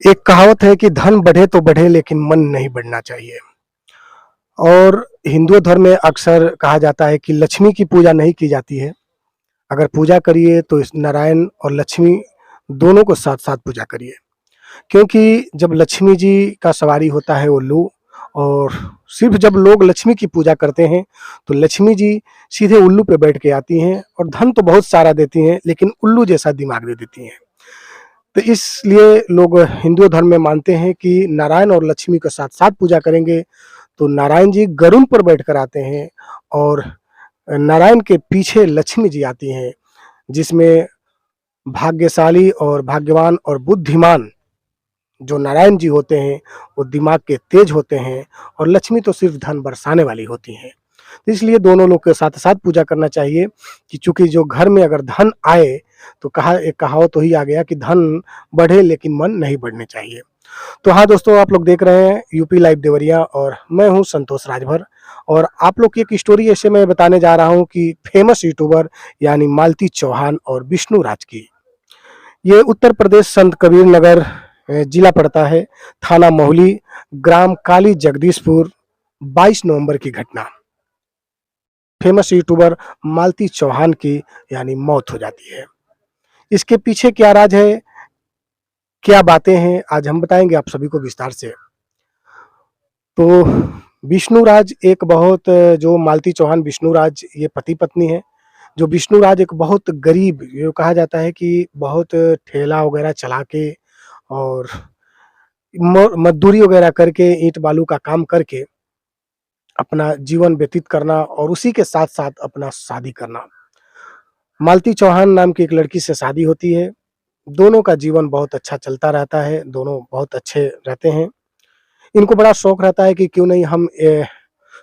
एक कहावत है कि धन बढ़े तो बढ़े लेकिन मन नहीं बढ़ना चाहिए। और हिंदू धर्म में अक्सर कहा जाता है कि लक्ष्मी की पूजा नहीं की जाती है। अगर पूजा करिए तो इस नारायण और लक्ष्मी दोनों को साथ-साथ पूजा करिए। क्योंकि जब लक्ष्मी जी का सवारी होता है उल्लू, और सिर्फ़ जब लोग लक्ष्मी की पूजा करते हैं, तो लक्ष्मी जी सीधे उल्लू पे बैठ के आती हैं और धन तो बहुत सारा देती हैं, लेकिन उल्लू जैसा दिमाग दे देती हैं। तो इसलिए लोग हिंदू धर्म में मानते हैं कि नारायण और लक्ष्मी को साथ-साथ पूजा करेंगे, तो नारायण जी गरुड़ पर बैठकर आते हैं और नारायण के पीछे लक्ष्मी जी आती हैं, जिसमें भाग्यशाली और भाग्यवान और बुद्धिमान जो नारायण जी होते हैं, वो दिमाग के तेज होते हैं और लक्ष्मी तो सिर्फ़ धन बरसाने वाली होती हैं। तो इसलिए दोनों लोग के साथ-साथ पूजा करना चाहिए कि चूँकि जो घर में अगर धन आए, तो एक कहावत तो ही आ गया कि धन बढ़े लेकिन मन नहीं बढ़ने चाहिए। तो हाँ दोस्तों, आप लोग देख रहे हैं यूपी लाइव देवरिया और मैं हूँ संतोष राजभर। और आप लोग की एक स्टोरी ऐसे मैं बताने जा रहा हूँ कि फेमस यूट्यूबर यानी मालती चौहान और विष्णु राज की। ये उत्तर प्रदेश संत कबीर नगर जिला पड़ता है, थाना मोहली, ग्राम काली जगदीशपुर। 22 नवंबर की घटना। फेमस यूट्यूबर मालती चौहान की यानी मौत हो जाती है। इसके पीछे क्या राज है, क्या बातें हैं, आज हम बताएँगे आप सभी को विस्तार से। तो विष्णुराज एक बहुत जो मालती चौहान विष्णुराज ये पति-पत्नी हैं। जो विष्णुराज एक बहुत गरीब, ये कहा जाता है कि बहुत ठेला वगैरह चला के और मज़दूरी वगैरह करके, ईंट-बालू का काम करके अपना जीवन व्यतीत करना और उसी के साथ-साथ अपना शादी करना। मालती चौहान नाम की एक लड़की से शादी होती है। दोनों का जीवन बहुत अच्छा चलता रहता है, दोनों बहुत अच्छे रहते हैं। इनको बड़ा शौक रहता है कि क्यों नहीं हम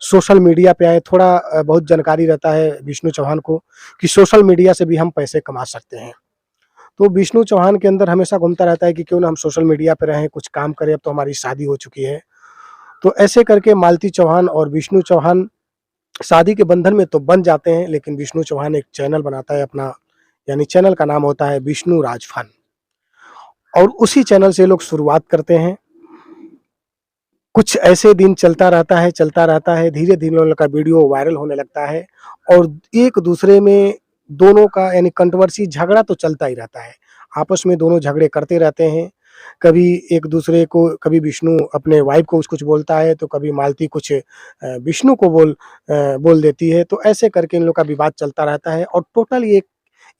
सोशल मीडिया पे आएँ, थोड़ा बहुत जानकारी रहता है विष्णु चौहान को कि सोशल मीडिया से भी हम पैसे कमा सकते हैं। तो विष्णु चौहान के अंदर हमेशा घूमता रहता है कि क्यों ना हम सोशल मीडिया पे रहें, कुछ काम करें, अब तो हमारी शादी हो चुकी है। तो ऐसे करके मालती चौहान और विष्णु चौहान शादी के बंधन में तो बंध जाते हैं, लेकिन विष्णु चौहान एक चैनल बनाता है अपना, यानी चैनल का नाम होता है विष्णु राज फन। और उसी चैनल से लोग शुरुआत करते हैं। कुछ ऐसे दिन चलता रहता है, धीरे-धीरे उन लोग का वीडियो वायरल होने लगता है और एक-दूसरे में दोनों का यानी कंट्रोवर्सी झगड़ा तो चलता ही रहता है। आपस में दोनों झगड़े करते रहते हैं। कभी एक-दूसरे को, कभी विष्णु अपने वाइफ़ को कुछ बोलता है, तो कभी मालती कुछ विष्णु को बोल देती है। तो ऐसे करके इन लोग का विवाद चलता रहता है और टोटल एक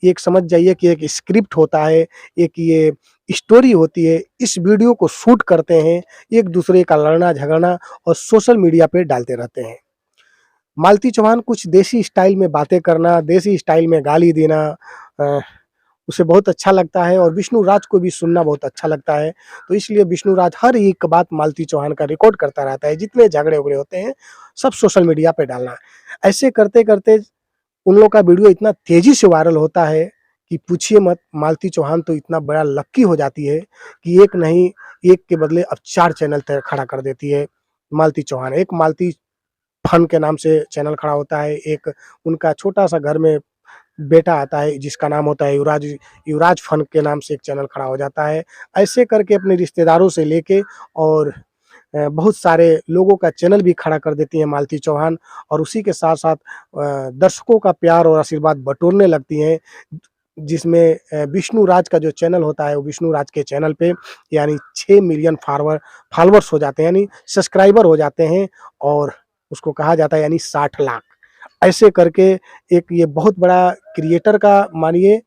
एक समझ जाइए कि एक स्क्रिप्ट होता है, एक ये स्टोरी होती है। इस वीडियो को शूट करते हैं, एक-दूसरे का लड़ना-झगड़ना और सोशल मीडिया पे डालते रहते हैं। मालती चौहान कुछ देसी स्टाइल में बातें करना, देसी स्टाइल में गाली देना अ, उसे बहुत अच्छा लगता है और विष्णु राज को भी सुनना बहुत अच्छा लगता है। तो इसलिए विष्णु राज हर एक बात मालती चौहान का रिकॉर्ड करता रहता है, जितने झगड़े-वगड़े होते हैं, सब सोशल मीडिया पे डालना। ऐसे करते-करते उन लोग का वीडियो इतना तेज़ी से वायरल होता है कि पूछिए मत। मालती चौहान तो इतना बड़ा लकी हो जाती है कि एक नहीं, एक के बदले अब 4 चैनल खड़ा कर देती है मालती चौहान। एक मालती फन के नाम से चैनल खड़ा होता है, एक उनका छोटा-सा घर में बेटा आता है जिसका नाम होता है युवराज। युवराज फन के नाम से एक चैनल खड़ा हो जाता है। ऐसे करके अपने रिश्तेदारों से लेके और बहुत सारे लोगों का चैनल भी खड़ा कर देती हैं मालती चौहान और उसी के साथ-साथ दर्शकों का प्यार और आशीर्वाद बटोरने लगती हैं। जिसमें विष्णु राज का जो चैनल होता है, वो विष्णु राज के चैनल पे यानी 6 मिलियन फॉलोवर्स हो जाते हैं, यानी सब्सक्राइबर हो जाते हैं और उसको कहा जाता है यानी 60 लाख। ऐसे करके एक ये बहुत बड़ा क्रिएटर का मानिए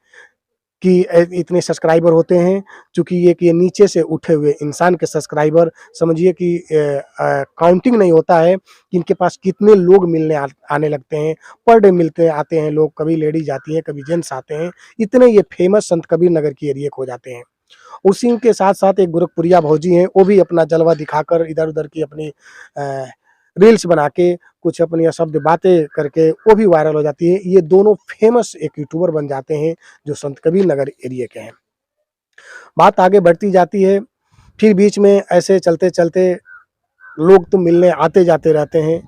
कि इतने सब्सक्राइबर होते हैं। चूँकि एक ये नीचे से उठे हुए इंसान के सब्सक्राइबर, समझिए कि काउंटिंग नहीं होता है कि इनके पास कितने लोग मिलने आने लगते हैं। पर डे मिलते आते हैं लोग, कभी लेडीज़ आती हैं, कभी जेंट्स आते हैं। इतने ये फेमस संत कबीर नगर की एरिया के हो जाते हैं। उसी के साथ-साथ एक गोरखपुरिया भौजी हैं, वो भी अपना जलवा दिखाकर इधर-उधर की अपनी अ, रील्स बना के, कुछ अपनी अशब्द बातें करके वो भी वायरल हो जाती है। ये दोनों फेमस एक यूट्यूबर बन जाते हैं, जो संत कबीर नगर एरिया के हैं। बात आगे बढ़ती जाती है, फिर बीच में ऐसे चलते-चलते लोग तो मिलने आते-जाते रहते हैं,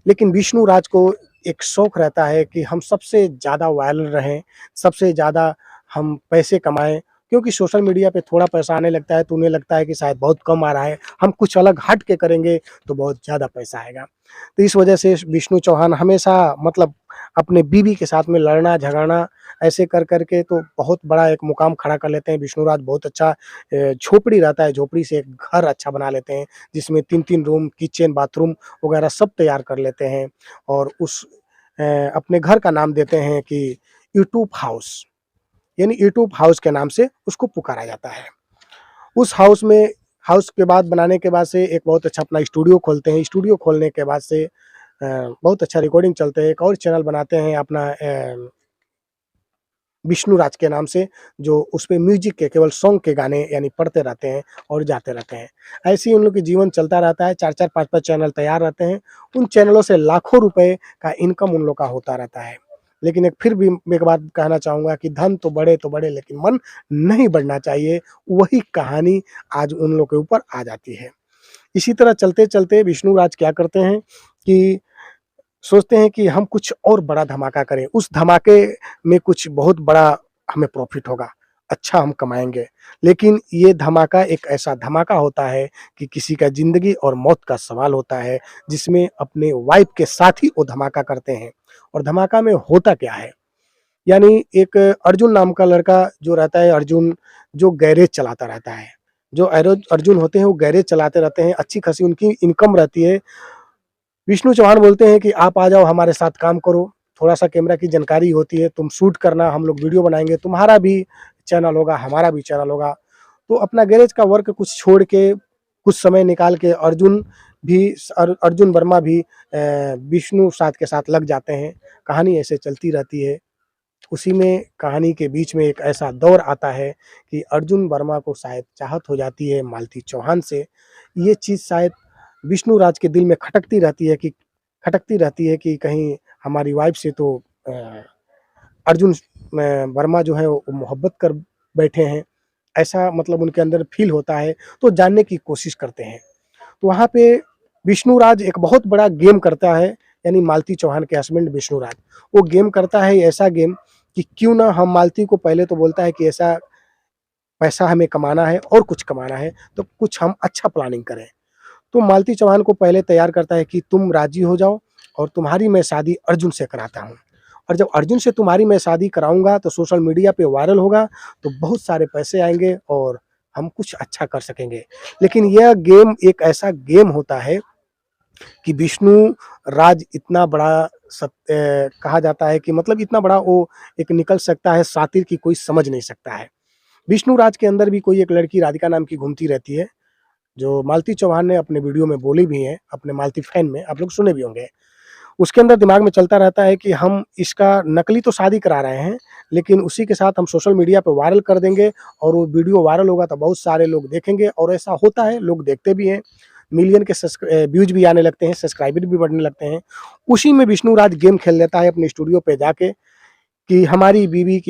लेकिन विष्णु राज को एक शौक रहता है कि हम सबसे ज़्यादा वायरल रहें, सबसे ज़्यादा हम पैसे कमाएँ, क्योंकि सोशल मीडिया पे थोड़ा पैसा आने लगता है तो उन्हें लगता है कि शायद बहुत कम आ रहा है, हम कुछ अलग हट के करेंगे तो बहुत ज़्यादा पैसा आएगा। तो इस वजह से विष्णु चौहान हमेशा मतलब अपने बीवी के साथ में लड़ना झगड़ना ऐसे कर कर के तो बहुत बड़ा एक मुकाम खड़ा कर लेते हैं। विष्णुराज बहुत अच्छा झोपड़ी रहता है, झोपड़ी से एक घर अच्छा बना लेते हैं, जिसमें 3-3 रूम, किचन, बाथरूम वगैरह सब तैयार कर लेते हैं और उस अपने घर का नाम देते हैं कि यूट्यूब हाउस, यानी यूट्यूब हाउस के नाम से उसको पुकारा जाता है। उस हाउस के बाद बनाने के बाद से एक बहुत अच्छा अपना स्टूडियो खोलते हैं। स्टूडियो खोलने के बाद से बहुत अच्छा रिकॉर्डिंग चलते हैं। एक और चैनल बनाते हैं अपना विष्णु राज के नाम से, जो उसपे म्यूजिक के केवल सॉन्ग के गाने यानी पढ़ते रहते हैं और जाते रहते हैं। ऐसे ही उन लोग की जीवन चलता रहता है, 4-4 5-5 चैनल तैयार रहते हैं। उन चैनलों से लाखों रुपए का इनकम उन लोग का होता रहता है। लेकिन एक फिर भी मैं एक बात कहना चाहूँगा कि धन तो बड़े लेकिन मन नहीं बढ़ना चाहिए। वही कहानी आज उन लोग के ऊपर आ जाती है। इसी तरह चलते-चलते विष्णु राज क्या करते हैं कि सोचते हैं कि हम कुछ और बड़ा धमाका करें, उस धमाके में कुछ बहुत बड़ा हमें प्रॉफ़िट होगा, अच्छा हम कमाएँगे। लेकिन ये धमाका एक ऐसा धमाका होता है कि किसी का ज़िंदगी और मौत का सवाल होता है, जिसमें अपने वाइफ़ के साथ ही वो धमाका करते हैं। और धमाका में होता क्या है, यानी एक अर्जुन नाम का लड़का जो रहता है, अर्जुन जो गैरेज चलाता रहता है। जो अर्जुन होते हैं वो गैरेज चलाते रहते हैं, अच्छी खासी उनकी इनकम रहती है। विष्णु चौहान बोलते हैं कि आप आ जाओ हमारे साथ काम करो, थोड़ा-सा कैमरा की जानकारी होती है, तुम शूट करना, हम लोग वीडियो बनाएँगे, तुम्हारा भी चैनल होगा, हमारा भी चैनल होगा। तो अपना गैरेज का वर्क कुछ छोड़ के, कुछ समय निकाल के अर्जुन वर्मा भी विष्णु साथ के साथ लग जाते हैं। कहानी ऐसे चलती रहती है। उसी में कहानी के बीच में एक ऐसा दौर आता है कि अर्जुन वर्मा को शायद चाहत हो जाती है मालती चौहान से। ये चीज़ शायद विष्णु राज के दिल में खटकती रहती है कि कहीं हमारी वाइफ़ से तो अर्जुन वर्मा जो है वो मोहब्बत कर बैठे हैं। ऐसा मतलब उनके अंदर फ़ील होता है, तो जानने की कोशिश करते हैं। तो वहाँ पे विष्णुराज एक बहुत बड़ा गेम करता है, यानी मालती चौहान के हस्बैंड विष्णुराज। वो गेम करता है ऐसा गेम कि क्यों ना हम मालती को पहले तो बोलता है कि ऐसा पैसा हमें कमाना है और कुछ कमाना है, तो कुछ हम अच्छा प्लानिंग करें। तो मालती चौहान को पहले तैयार करता है कि तुम राज़ी हो जाओ और तुम्हारी मैं शादी अर्जुन से कराता हूँ। और जब अर्जुन से तुम्हारी मैं शादी कराऊँगा तो सोशल मीडिया पे वायरल होगा, तो बहुत सारे पैसे आएँगे और हम कुछ अच्छा कर सकेंगे। लेकिन यह गेम एक ऐसा गेम होता है कि विष्णु राज इतना बड़ा कहा जाता है कि मतलब इतना बड़ा वो एक निकल सकता है शातिर कि कोई समझ नहीं सकता है। विष्णु राज के अंदर भी कोई एक लड़की राधिका नाम की घूमती रहती है, जो मालती चौहान ने अपने वीडियो में बोली भी है, अपने मालती फैन में, आप लोग सुने भी होंगे। उसके अंदर दिमाग में चलता रहता है कि हम इसका नकली तो शादी करा रहे हैं, लेकिन उसी के साथ हम सोशल मीडिया पे वायरल कर देंगे और वो वीडियो वायरल होगा तो बहुत सारे लोग देखेंगे और ऐसा होता है, लोग देखते भी हैं। मिलियन के व्यूज़ भी आने लगते हैं, सब्सक्राइबर भी बढ़ने लगते हैं। उसी में विष्णु राज गेम खेल लेता है अपने स्टूडियो पे जाके कि हमारी बीवी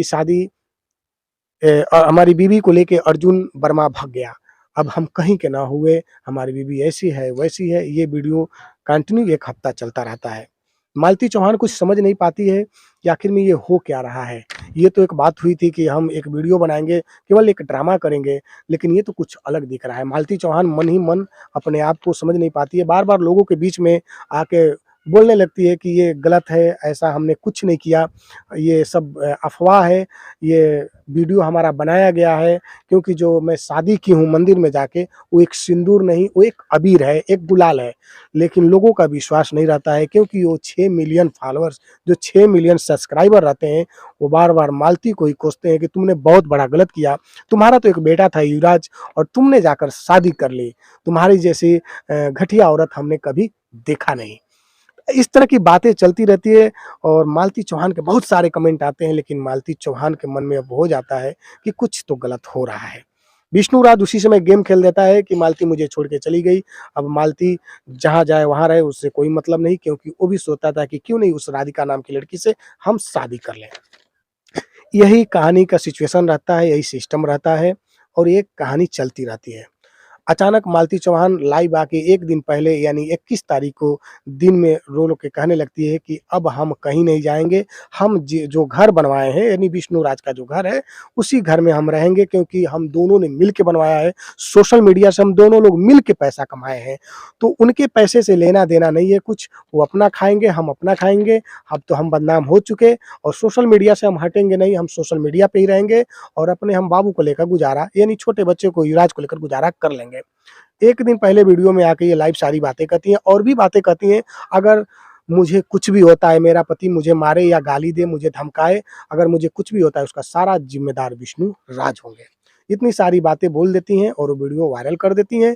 को लेके अर्जुन वर्मा भाग गया। अब हम कहीं के ना हुए, हमारी बीवी ऐसी है, वैसी है, ये वीडियो कंटिन्यू 1 हफ्ता चलता रहता है। मालती चौहान कुछ समझ नहीं पाती है कि आखिर में ये हो क्या रहा है। ये तो एक बात हुई थी कि हम एक वीडियो बनाएँगे, केवल एक ड्रामा करेंगे, लेकिन ये तो कुछ अलग दिख रहा है। मालती चौहान मन ही मन अपने आप को समझ नहीं पाती है, बार-बार लोगों के बीच में आके बोलने लगती है कि ये गलत है, ऐसा हमने कुछ नहीं किया, ये सब अफ़वाह है, ये वीडियो हमारा बनाया गया है, क्योंकि जो मैं शादी की हूँ मंदिर में जाके, वो एक सिंदूर नहीं, वो एक अबीर है, एक गुलाल है। लेकिन लोगों का विश्वास नहीं रहता है क्योंकि वो 6 मिलियन फॉलोअर्स, जो 6 मिलियन सब्सक्राइबर रहते हैं, वो बार-बार मालती को ही कोसते हैं कि तुमने बहुत बड़ा गलत किया। तुम्हारा तो एक बेटा था युवराज और तुमने जाकर शादी कर ली। तुम्हारी जैसी घटिया औरत हमने कभी देखा नहीं। इस तरह की बातें चलती रहती है और मालती चौहान के बहुत सारे कमेंट आते हैं, लेकिन मालती चौहान के मन में अब हो जाता है कि कुछ तो गलत हो रहा है। विष्णुराज उसी समय गेम खेल देता है कि मालती मुझे छोड़ के चली गई, अब मालती जहाँ जाए वहाँ रहे, उससे कोई मतलब नहीं, क्योंकि वो भी सोचता था कि क्यों नहीं उस राधिका नाम की लड़की से हम शादी कर लें। यही कहानी का सिचुएशन रहता है, यही सिस्टम रहता है और ये कहानी चलती रहती है। अचानक मालती चौहान लाइव आके 1 दिन पहले यानी 21 तारीख को दिन में रो-रो के कहने लगती है कि अब हम कहीं नहीं जाएँगे, हम ज जो घर बनवाए हैं यानी विष्णु राज का जो घर है, उसी घर में हम रहेंगे क्योंकि हम दोनों ने मिल के बनवाया है। सोशल मीडिया से हम दोनों लोग मिल के पैसा कमाए हैं, तो उनके पैसे से लेना-देना नहीं है कुछ, वो अपना खाएँगे, हम अपना खाएँगे। अब तो हम बदनाम हो चुके और सोशल मीडिया से हम हटेंगे नहीं, हम सोशल मीडिया पे ही रहेंगे और अपने हम बाबू को लेकर गुज़ारा यानी छोटे बच्चे को युवराज को लेकर गुज़ारा कर लेंगे। 1 दिन पहले वीडियो में आके ये लाइव सारी बातें कहती हैं और भी बातें कहती हैं, अगर मुझे कुछ भी होता है, मेरा पति मुझे मारे या गाली दे, मुझे धमकाए, अगर मुझे कुछ भी होता है उसका सारा ज़िम्मेदार विष्णु राज होंगे। इतनी सारी बातें बोल देती हैं और वो वीडियो वायरल कर देती हैं।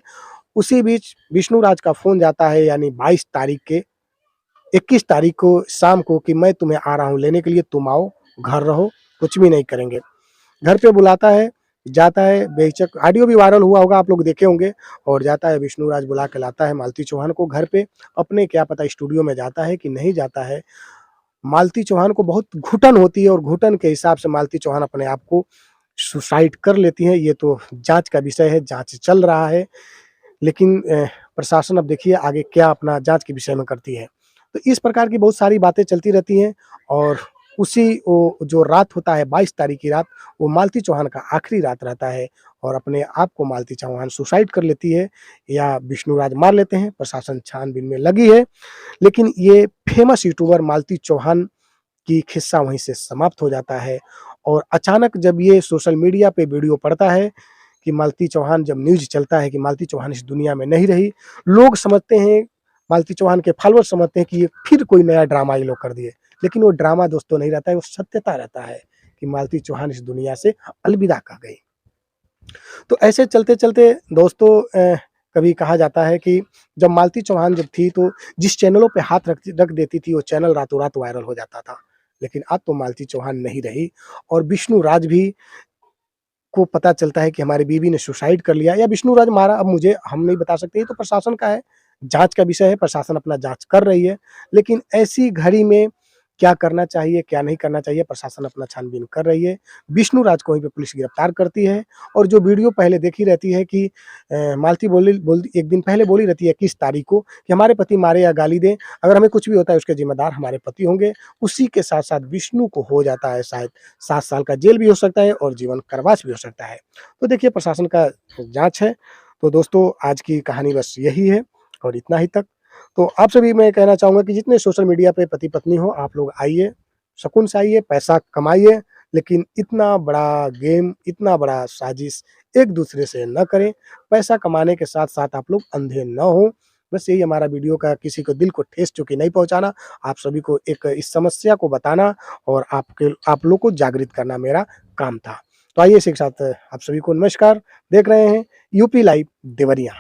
उसी बीच विष्णु राज का फ़ोन जाता है यानी 22 तारीख के 21 तारीख को शाम को कि मैं तुम्हें आ रहा हूँ लेने के लिए, तुम आओ, घर रहो, कुछ भी नहीं करेंगे। घर पे बुलाता है, जाता है बेहिचक, ऑडियो भी वायरल हुआ होगा, आप लोग देखे होंगे और जाता है विष्णु राज बुला के लाता है मालती चौहान को घर पे, अपने क्या पता स्टूडियो में जाता है कि नहीं जाता है। मालती चौहान को बहुत घुटन होती है और घुटन के हिसाब से मालती चौहान अपने आप को सुसाइड कर लेती हैं, ये तो जाँच का विषय है, जाँच चल रहा है। लेकिन प्रशासन अब देखिए आगे क्या अपना जाँच के विषय में करती है। तो इस प्रकार की बहुत सारी बातें चलती रहती हैं और उसी वो जो रात होता है 22 तारीख की रात, वो मालती चौहान का आखिरी रात रहता है और अपने आप को मालती चौहान सुसाइड कर लेती है या विष्णुराज मार लेते हैं, प्रशासन छानबीन में लगी है। लेकिन ये फेमस यूट्यूबर मालती चौहान की किस्सा वहीं से समाप्त हो जाता है और अचानक जब ये सोशल मीडिया पे वीडियो पड़ता है कि मालती चौहान, जब न्यूज़ चलता है कि मालती चौहान इस दुनिया में नहीं रही, लोग समझते हैं, मालती चौहान के फॉलोअर्स समझते हैं कि ये फिर कोई नया ड्रामा ये लोग कर दिए। लेकिन वो ड्रामा दोस्तों नहीं रहता है, वो सत्यता रहता है कि मालती चौहान इस दुनिया से अलविदा कह गई। तो ऐसे चलते-चलते दोस्तों कभी कहा जाता है कि जब मालती चौहान जब थी तो जिस चैनलों पे हाथ रख देती थी वो चैनल रातों-रात वायरल हो जाता था। लेकिन अब तो मालती चौहान नहीं रही और विष्णु राज भी को पता चलता है कि हमारी बीवी ने सुसाइड कर लिया या विष्णु राज मारा, अब मुझे हम नहीं बता सकते, ये तो प्रशासन का है, जाँच का विषय है, प्रशासन अपना जाँच कर रही है। लेकिन ऐसी घड़ी में क्या करना चाहिए, क्या नहीं करना चाहिए, प्रशासन अपना छानबीन कर रही है। विष्णु राज को वहीं पे पुलिस गिरफ्तार करती है और जो वीडियो पहले देखी रहती है कि मालती बोल 1 दिन पहले बोली रहती है 21 तारीख को कि हमारे पति मारे या गाली दें, अगर हमें कुछ भी होता है उसके ज़िम्मेदार हमारे पति होंगे। उसी के साथ-साथ विष्णु को हो जाता है शायद 7 साल का जेल भी हो सकता है और जीवन कारावास भी हो सकता है। तो देखिए प्रशासन का जाँच है। तो दोस्तों आज की कहानी बस यही है और इतना ही तक। तो आप सभी मैं कहना चाहूँगा कि जितने सोशल मीडिया पे पति-पत्नी हो आप लोग आइए, सुकून से आइए, पैसा कमाइए, लेकिन इतना बड़ा गेम, इतना बड़ा साजिश एक-दूसरे से ना करें। पैसा कमाने के साथ-साथ आप लोग अंधे ना हों। बस यही हमारा वीडियो का किसी को दिल को ठेस चुकी नहीं पहुँचाना, आप सभी को एक इस समस्या को बताना और आप लोग को जागृत करना मेरा काम था। तो आइए इसी के साथ आप सभी को नमस्कार। देख रहे हैं यूपी लाइव देवरिया।